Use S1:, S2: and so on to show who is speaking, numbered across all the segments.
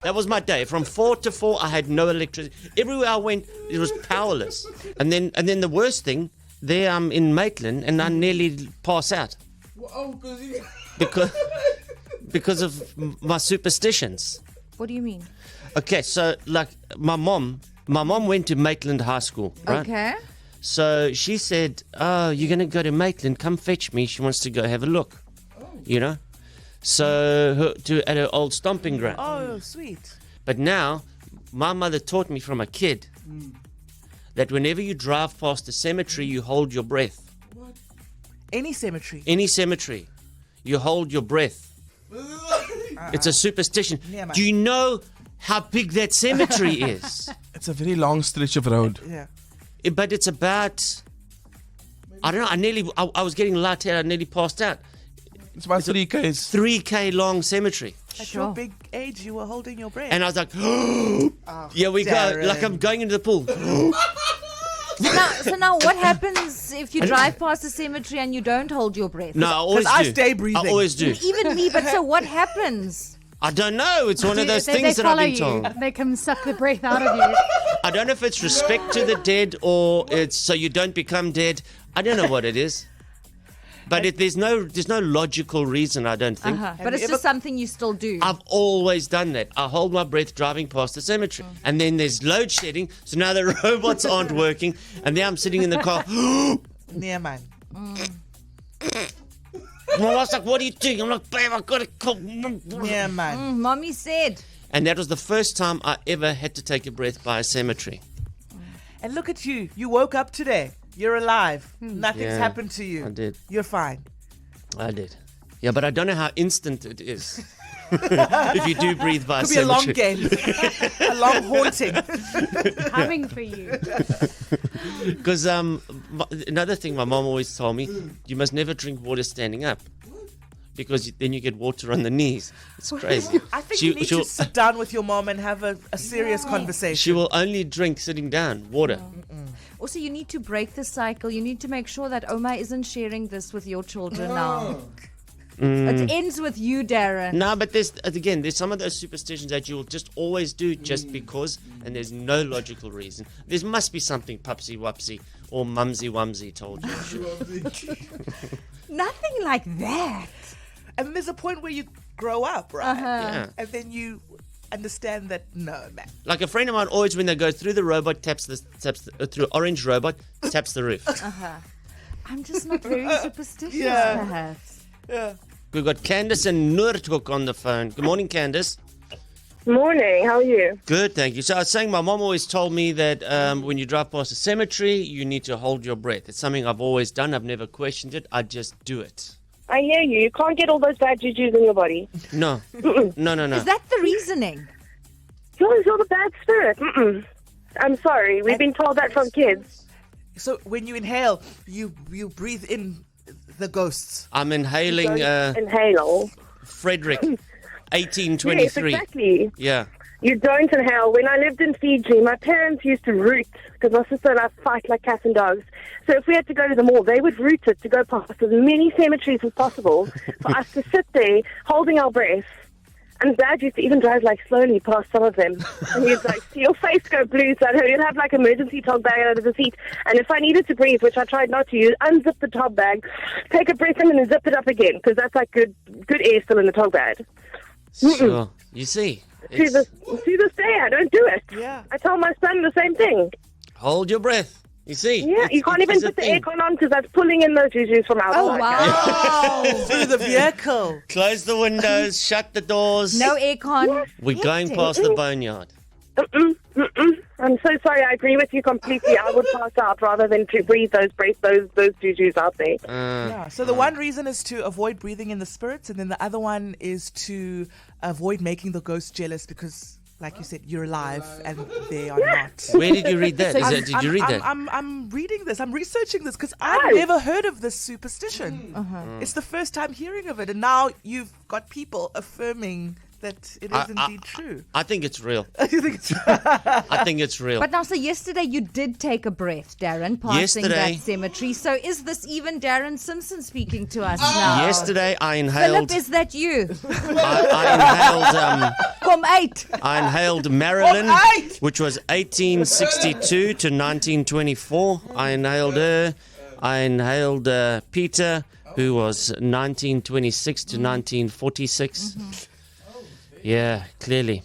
S1: That was my day. From 4 to 4, I had no electricity. Everywhere I went, it was powerless. And then the worst thing, there I'm in Maitland, and I nearly pass out. Because of my superstitions.
S2: What do you mean?
S1: Okay, so like my mom went to Maitland High School, right?
S2: Okay.
S1: So she said, "Oh, you're gonna go to Maitland? Come fetch me." She wants to go have a look, So at her old stomping ground.
S3: Oh, sweet.
S1: But now, my mother taught me from a kid that whenever you drive past a cemetery, you hold your breath.
S3: What? Any cemetery?
S1: Any cemetery, you hold your breath. It's a superstition.
S3: Yeah, man.
S1: Do you know how big that cemetery is?
S4: It's a very long stretch of road.
S3: Yeah.
S1: But it's about, I don't know, I was getting lightheaded, I nearly passed out.
S4: It's about 3Ks.
S1: 3K long cemetery.
S3: At your big age, you were holding your breath.
S1: And I was like, here we
S3: Darren.
S1: go, like I'm going into the pool.
S2: So now what happens if you drive past a cemetery and you don't hold your breath?
S1: No, I always do.
S3: I stay breathing.
S1: I always do.
S2: Even me, but so what happens?
S1: I don't know. It's one of those things that I've been told.
S5: They can suck the breath out of you.
S1: I don't know if it's respect to the dead or it's so you don't become dead. I don't know what it is. But there's no logical reason, I don't think.
S2: But it's just something you still do.
S1: I've always done that. I hold my breath driving past the cemetery. And then there's load shedding, so now the robots aren't working. And then I'm sitting in the car.
S3: Yeah, man.
S1: My wife's like, what are you doing? I'm like, babe, I got a cold.
S3: Yeah, man.
S2: Mommy said.
S1: And that was the first time I ever had to take a breath by a cemetery.
S3: And look at you. You woke up today. You're alive. Nothing's happened to you.
S1: I did.
S3: You're fine.
S1: I did. Yeah, but I don't know how instant it is. If you do breathe by a
S3: Could be a long
S1: cemetery.
S3: game. A long haunting.
S5: Coming for you.
S1: Because another thing my mom always told me, you must never drink water standing up. Because then you get water on the knees. It's crazy.
S3: I think you need to sit down with your mom and have a serious conversation.
S1: She will only drink sitting down, water.
S2: Also, you need to break the cycle. You need to make sure that Oma isn't sharing this with your children now. It ends with you, Darren.
S1: No, but there's some of those superstitions that you'll just always do just because, and there's no logical reason. There must be something Pupsy Wupsy or Mumsy Wumsy told you.
S2: Nothing like that.
S3: And there's a point where you grow up, right?
S1: Yeah.
S3: And then you understand that, no, man.
S1: Like a friend of mine always, when they go through the robot, through orange robot, taps the roof.
S2: I'm just not very superstitious, perhaps.
S3: Yeah.
S1: We've got Candice and Nurtuk on the phone. Good morning, Candice.
S6: Morning, how are you?
S1: Good, thank you. So I was saying my mom always told me that when you drive past a cemetery, you need to hold your breath. It's something I've always done. I've never questioned it. I just do it.
S6: I hear you. You can't get all those bad jujus in your body.
S1: No. No.
S2: Is that the reasoning?
S6: You're the bad spirit. I'm sorry. We've been told that from kids.
S3: So when you inhale, you breathe in the ghosts.
S1: I'm inhaling
S6: Don't inhale.
S1: Frederick, 1823.
S6: Yes, exactly.
S1: Yeah.
S6: You don't inhale. When I lived in Fiji, my parents used to root, because my sister and I fight like cats and dogs. So if we had to go to the mall, they would root it to go past as many cemeteries as possible for us to sit there holding our breath. And Dad used to even drive like slowly past some of them. And he'd like see your face go blue, so he'd have like emergency top bag under the seat. And if I needed to breathe, which I tried not to use, unzip the top bag, take a breath in and then zip it up again, because that's like good air still in the top bag.
S1: So, you see.
S6: To this day, I don't do it.
S3: Yeah.
S6: I tell my son the same thing.
S1: Hold your breath. You see.
S6: Yeah, you can't even put the aircon on because that's pulling in those jujus from outside.
S2: Oh, wow.
S3: Through the vehicle.
S1: Close the windows, shut the doors.
S2: No aircon.
S1: We're going past the boneyard.
S6: I'm so sorry. I agree with you completely. I would pass out rather than to breathe those jujus out there.
S3: Yeah. So the one reason is to avoid breathing in the spirits, and then the other one is to avoid making the ghosts jealous because, like you said, you're alive and they are not.
S1: Where did you read that? Did you read that?
S3: I'm reading this. I'm researching this because I've never heard of this superstition. It's the first time hearing of it, and now you've got people affirming that it is indeed true.
S1: I think it's real.
S3: You think it's
S1: I think it's real.
S2: But now, so yesterday you did take a breath, Darren, passing
S1: Yesterday-
S2: that cemetery. So is this even Darren Simpson speaking to us now?
S1: Yesterday, I inhaled.
S2: Philip, is that you?
S1: I inhaled Marilyn, which was 1862 to 1924. I inhaled her. I inhaled Peter, who was 1926 to 1946. Yeah, clearly.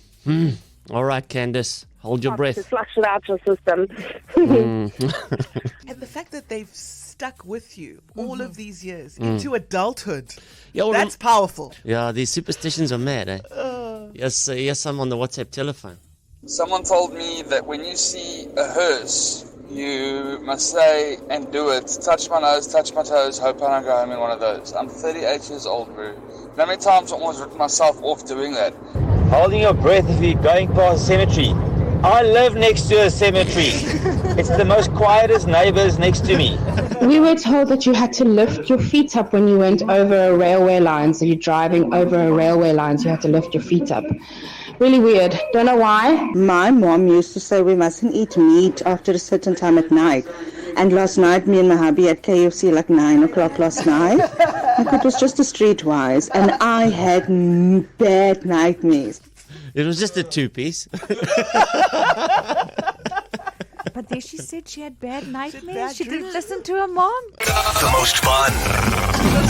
S1: All right, Candace, hold your
S6: To
S1: breath.
S6: flush it out your system.
S3: And the fact that they've stuck with you all of these years into adulthood,
S1: Yeah, well,
S3: that's powerful.
S1: Yeah, these superstitions are mad, eh? Yes, I'm on the WhatsApp telephone.
S7: Someone told me that when you see a hearse, you must say and do it. Touch my nose, touch my toes, hope I don't go home in one of those. I'm 38 years old, bro. How many times I almost written myself off doing that?
S8: Holding your breath if you're going past a cemetery. I live next to a cemetery. It's the most quietest neighbors next to me.
S9: We were told that you had to lift your feet up when you went over a railway line. So you're driving over a railway line, so you have to lift your feet up. Really weird. Don't know why.
S10: My mom used to say we mustn't eat meat after a certain time at night. And last night, me and my hubby had KFC like 9 o'clock last night. Like it was just a streetwise. And I had bad nightmares.
S1: It was just a two-piece.
S2: But there she said she had bad nightmares.
S3: bad
S2: She didn't
S3: dreams.
S2: listen to her mom.
S11: The most fun,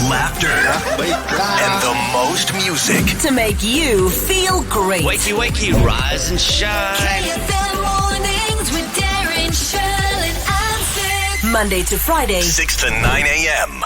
S11: laughter, and the most music
S12: to make you feel great.
S1: Wakey, wakey, rise and shine.
S12: KFM mornings with Darren, Shirley, and Sid. Monday to Friday,
S11: 6 to 9 a.m.